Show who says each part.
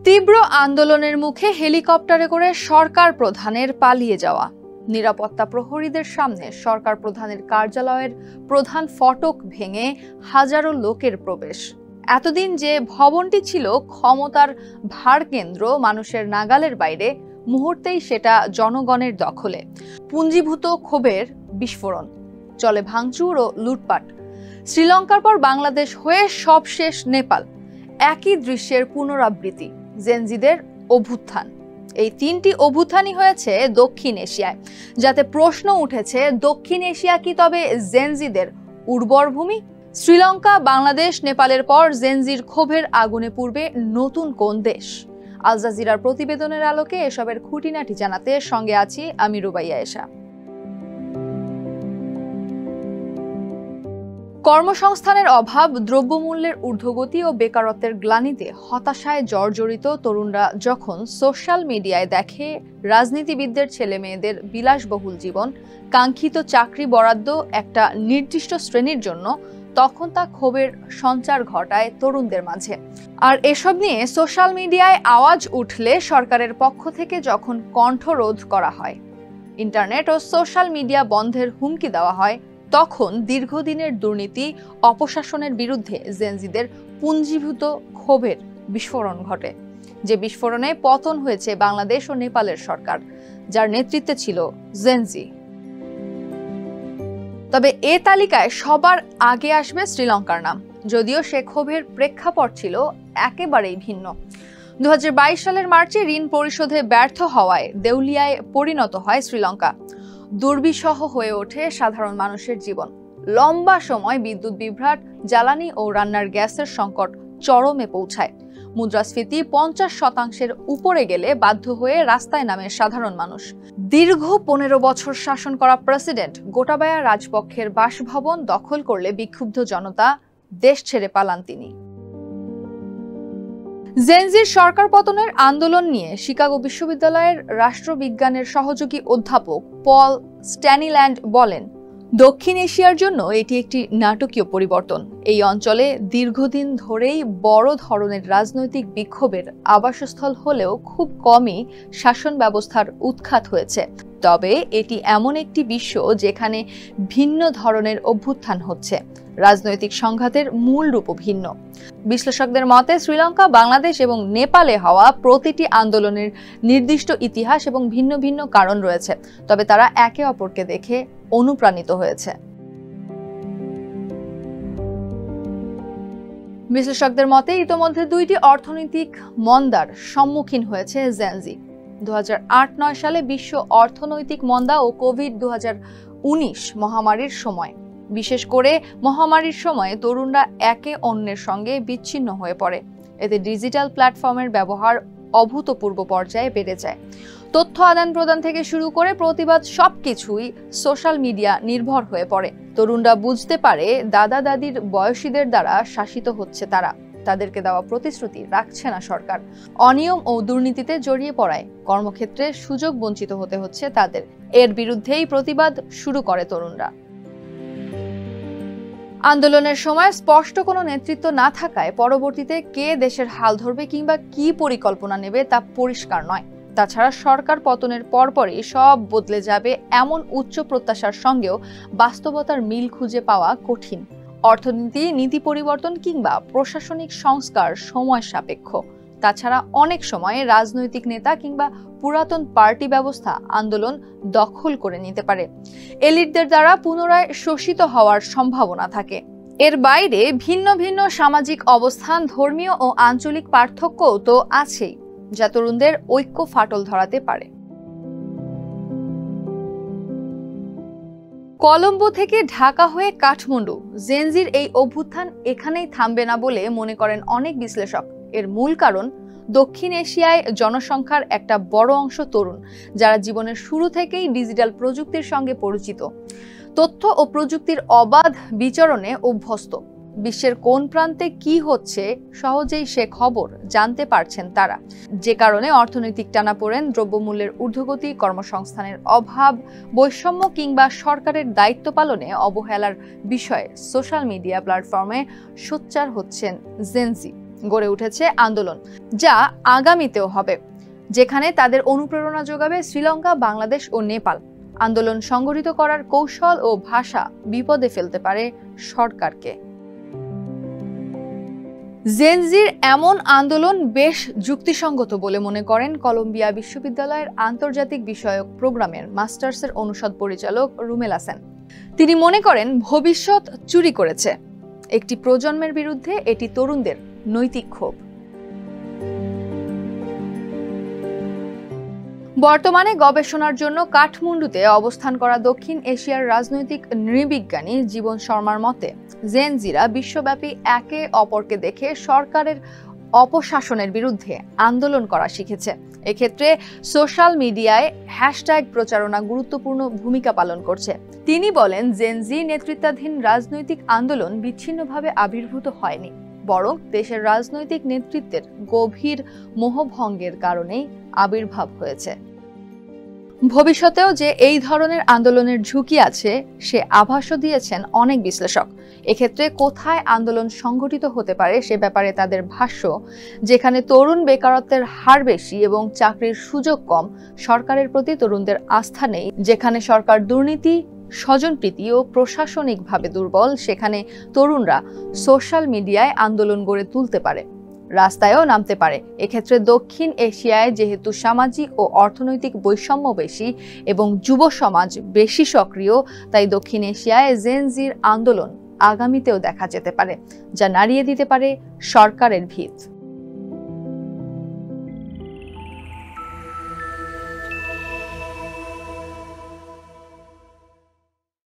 Speaker 1: তীব্র আন্দোলনের মুখে হেলিকপ্টারে করে সরকার প্রধানের পালিয়ে যাওয়া, নিরাপত্তা প্রহরীদের সামনে সরকার প্রধানের কার্যালয়ের প্রধান ফটক ভেঙে হাজারো লোকের প্রবেশ। এতদিন যে ভবনটি ছিল ক্ষমতার ভারকেন্দ্র, মানুষের নাগালের বাইরে, মুহূর্তেই সেটা জনগণের দখলে। পুঞ্জীভূত ক্ষোভের বিস্ফোরণ, চলে ভাঙচুর ও লুটপাট। শ্রীলঙ্কার পর বাংলাদেশ হয়ে সবশেষ নেপাল, একই দৃশ্যের পুনরাবৃত্তি। জেনজিদের অভ্যুত্থান, এই তিনটি অভ্যুত্থানই হয়েছে দক্ষিণ এশিয়ায়, যাতে প্রশ্ন উঠেছে, দক্ষিণ এশিয়া কি তবে জেনজিদের উর্বর ভূমি? শ্রীলঙ্কা, বাংলাদেশ, নেপালের পর জেনজির ক্ষোভের আগুনে পূর্বে নতুন কোন দেশ? আল জাজিরার প্রতিবেদনের আলোকে এসবের খুঁটিনাটি জানাতে সঙ্গে আছি আমি রুবাইয়া এশা। কর্মসংস্থানের অভাব, দ্রব্যমূল্যের ঊর্ধ্বগতি ও বেকারত্বের গ্লানিতে হতাশায় জর্জরিত তরুণরা যখন সোশ্যাল মিডিয়ায় দেখে রাজনীতিবিদদের ছেলে মেয়েদের বিলাসবহুল জীবন, কাঙ্ক্ষিত চাকরি বরাদ্দ একটা নির্দিষ্ট শ্রেণীর জন্য, তখন তা ক্ষোভের সঞ্চার ঘটায় তরুণদের মাঝে। আর এসব নিয়ে সোশ্যাল মিডিয়ায় আওয়াজ উঠলে সরকারের পক্ষ থেকে যখন কণ্ঠরোধ করা হয়, ইন্টারনেট ও সোশ্যাল মিডিয়া বন্ধের হুমকি দেওয়া হয়, তখন দীর্ঘদিনের দুর্নীতি, অপশাসনের বিরুদ্ধে জেনজিদের পুঞ্জীভূত ক্ষোভের বিস্ফোরণ ঘটে। যে বিস্ফোরণে পতন হয়েছে বাংলাদেশ ও নেপালের সরকার, যার নেতৃত্বে ছিল জেনজি। তবে এ তালিকায় সবার আগে আসবে শ্রীলঙ্কার নাম, যদিও সে ক্ষোভের প্রেক্ষাপট ছিল একেবারেই ভিন্ন। 2022 সালের মার্চে ঋণ পরিশোধে ব্যর্থ হওয়ায় দেউলিয়ায় পরিণত হয় শ্রীলঙ্কা। দুর্বিষহ হয়ে ওঠে সাধারণ মানুষের জীবন। লম্বা সময় বিদ্যুৎ বিভ্রাট, জ্বালানি ও রান্নার গ্যাসের সংকট চরমে পৌঁছায়। মুদ্রাস্ফীতি 50% উপরে গেলে বাধ্য হয়ে রাস্তায় নামে সাধারণ মানুষ। দীর্ঘ 15 বছর শাসন করা প্রেসিডেন্ট গোটাবায়া রাজপক্ষের বাসভবন দখল করলে বিক্ষুব্ধ জনতা দেশ ছেড়ে পালান তিনি। জেনজির সরকার পতনের আন্দোলন নিয়ে শিকাগো বিশ্ববিদ্যালয়ের রাষ্ট্রবিজ্ঞানের সহযোগী অধ্যাপক পল স্ট্যানিল্যান্ড বলেন, দক্ষিণ এশিয়ার জন্য এটি একটি নাটকীয় পরিবর্তন। এই অঞ্চলে দীর্ঘদিন ধরেই বড় ধরনের রাজনৈতিক বিক্ষোভের আবাসস্থল হলেও খুব কমই শাসন ব্যবস্থার উৎখাত হয়েছে। তবে এটি এমন একটি বিশ্ব যেখানে ভিন্ন ধরনের অভ্যুত্থান হচ্ছে, রাজনৈতিক সংঘাতের মূল রূপও ভিন্ন। বিশ্লেষকদের মতে শ্রীলঙ্কা, বাংলাদেশ এবং নেপালে হওয়া প্রতিটি আন্দোলনের নির্দিষ্ট ইতিহাস এবং ভিন্ন ভিন্ন কারণ রয়েছে, তবে তারা একে অপরকে দেখে অনুপ্রাণিত হয়েছে। বিশ্লেষকদের মতে ইতোমধ্যে দুইটি অর্থনৈতিক মন্দার সম্মুখীন হয়েছে জেনজি। 2008-9 সালে বিশ্ব অর্থনৈতিক মন্দা ও কোভিড-19 মহামারীর সময়, বিশেষ করে মহামারীর সময়ে তরুণরা একে অন্যের সঙ্গে বিচ্ছিন্ন হয়ে পড়ে। এতে ডিজিটাল প্ল্যাটফর্মের ব্যবহার অভূতপূর্ব পর্যায়ে বেড়ে যায়। তথ্য আদান প্রদান থেকে শুরু করে প্রতিবাদ, সবকিছুই সোশ্যাল মিডিয়া নির্ভর হয়ে পড়ে। তরুণরা বুঝতে পারে দাদা দাদির বয়সীদের দ্বারা শাসিত হচ্ছে তারা, তাদেরকে দেওয়া প্রতিশ্রুতি রাখছে না সরকার। অনিয়ম ও দুর্নীতিতে জড়িয়ে পড়ায় কর্মক্ষেত্রে সুযোগ বঞ্চিত হতে হচ্ছে তাদের। এর বিরুদ্ধেই প্রতিবাদ শুরু করে তরুণরা। আন্দোলনের সময় স্পষ্ট কোনো নেতৃত্ব না থাকায় পরবর্তীতে কে দেশের হাল ধরবে কিংবা কি পরিকল্পনা নেবে তা পরিষ্কার নয়। তাছাড়া সরকার পতনের পরপরই সব বদলে যাবে এমন উচ্চ প্রত্যাশার সঙ্গেও বাস্তবতার মিল খুঁজে পাওয়া কঠিন। অর্থনীতি, নীতি পরিবর্তন কিংবা প্রশাসনিক সংস্কার সময় সাপেক্ষ। তাছাড়া অনেক সময় রাজনৈতিক নেতা কিংবা পুরাতন পার্টি ব্যবস্থা আন্দোলন দখল করে নিতে পারে। এলিটদের দ্বারা পুনরায় শোষিত হওয়ার সম্ভাবনা থাকে। এর বাইরে ভিন্ন ভিন্ন সামাজিক অবস্থান, ধর্মীয় ও আঞ্চলিক পার্থক্যও তো আছেই, যা তরুণদের ঐক্য ফাটল ধরাতে পারে। কলম্বো থেকে ঢাকা হয়ে কাঠমান্ডু, জেনজির এই অভ্যুত্থান এখানেই থামবে না বলে মনে করেন অনেক বিশ্লেষক। এর মূল কারণ, দক্ষিণ এশিয়ায় জনসংখ্যার একটা বড় অংশ তরুণ, যারা জীবনের শুরু থেকেই ডিজিটাল প্রযুক্তির সঙ্গে পরিচিত, তথ্য ও প্রযুক্তির অবাধ বিচরণে অভ্যস্ত। বিশ্বের কোন প্রান্তে কি হচ্ছে সহজেই সে খবর জানতে পারছেন তারা, যে কারণে অর্থনৈতিক টানাপোড়েন, দ্রব্যমূল্যের ঊর্ধ্বগতি, কর্মসংস্থানের অভাব, বৈষম্য কিংবা সরকারের দায়িত্ব পালনে অবহেলার বিষয়ে সোশ্যাল মিডিয়া প্ল্যাটফর্মে সোচ্চার হচ্ছেন জেনজি। গড়ে উঠেছে আন্দোলন, যা আগামীতেও হবে, যেখানে তাদের অনুপ্রেরণা যোগাবে শ্রীলঙ্কা, বাংলাদেশ ও নেপাল। আন্দোলন সংগঠিত করার কৌশল ও ভাষা বিপদে ফেলতে পারে সরকারকে। জেনজির এমন আন্দোলন বেশ যুক্তিসঙ্গত বলে মনে করেন কলম্বিয়া বিশ্ববিদ্যালয়ের আন্তর্জাতিক বিষয়ক প্রোগ্রামের মাস্টার্সের অনুষদ পরিচালক রুমেল হাসান। তিনি মনে করেন ভবিষ্যৎ চুরি করেছে একটি প্রজন্মের বিরুদ্ধে এটি তরুণদের নৈতিক ক্ষোভ। বর্তমানে গবেষণার জন্য কাঠমান্ডুতে অবস্থান করা দক্ষিণ এশিয়ার রাজনৈতিক নৃবিজ্ঞানী জীবন শর্মার মতে, জেনজিরা বিশ্বব্যাপী একে অপরকে দেখে সরকারের অপশাসনের বিরুদ্ধে আন্দোলন করা শিখেছে। এক্ষেত্রে সোশ্যাল মিডিয়ায় হ্যাশট্যাগ প্রচারণা গুরুত্বপূর্ণ ভূমিকা পালন করছে। তিনি বলেন, জেনজি নেতৃত্বাধীন রাজনৈতিক আন্দোলন বিচ্ছিন্নভাবে আবির্ভূত হয়নি, বরং দেশের রাজনৈতিক নেতৃত্বের গভীর মোহভঙ্গের কারণেই আবির্ভাব হয়েছে। ভবিষ্যতেও যে এই ধরনের আন্দোলনের ঝুঁকি আছে সে আভাসও দিয়েছেন অনেক বিশ্লেষক। এক্ষেত্রে কোথায় আন্দোলন সংগঠিত হতে পারে সে ব্যাপারে তাদের ভাষ্য, যেখানে তরুণ বেকারত্বের হার বেশি এবং চাকরির সুযোগ কম, সরকারের প্রতি তরুণদের আস্থা নেই, যেখানে সরকার দুর্নীতি, স্বজনপ্রীতি ও প্রশাসনিকভাবে দুর্বল, সেখানে তরুণরা সোশ্যাল মিডিয়ায় আন্দোলন গড়ে তুলতে পারে, রাস্তায়ও নামতে পারে। এক্ষেত্রে দক্ষিণ এশিয়ায় যেহেতু সামাজিক ও অর্থনৈতিক বৈষম্য বেশি এবং যুব সমাজ বেশি সক্রিয়, তাই দক্ষিণ এশিয়ায় জেনজির আন্দোলন আগামীতেও দেখা যেতে পারে, যা নাড়িয়ে দিতে পারে সরকারের ভিত।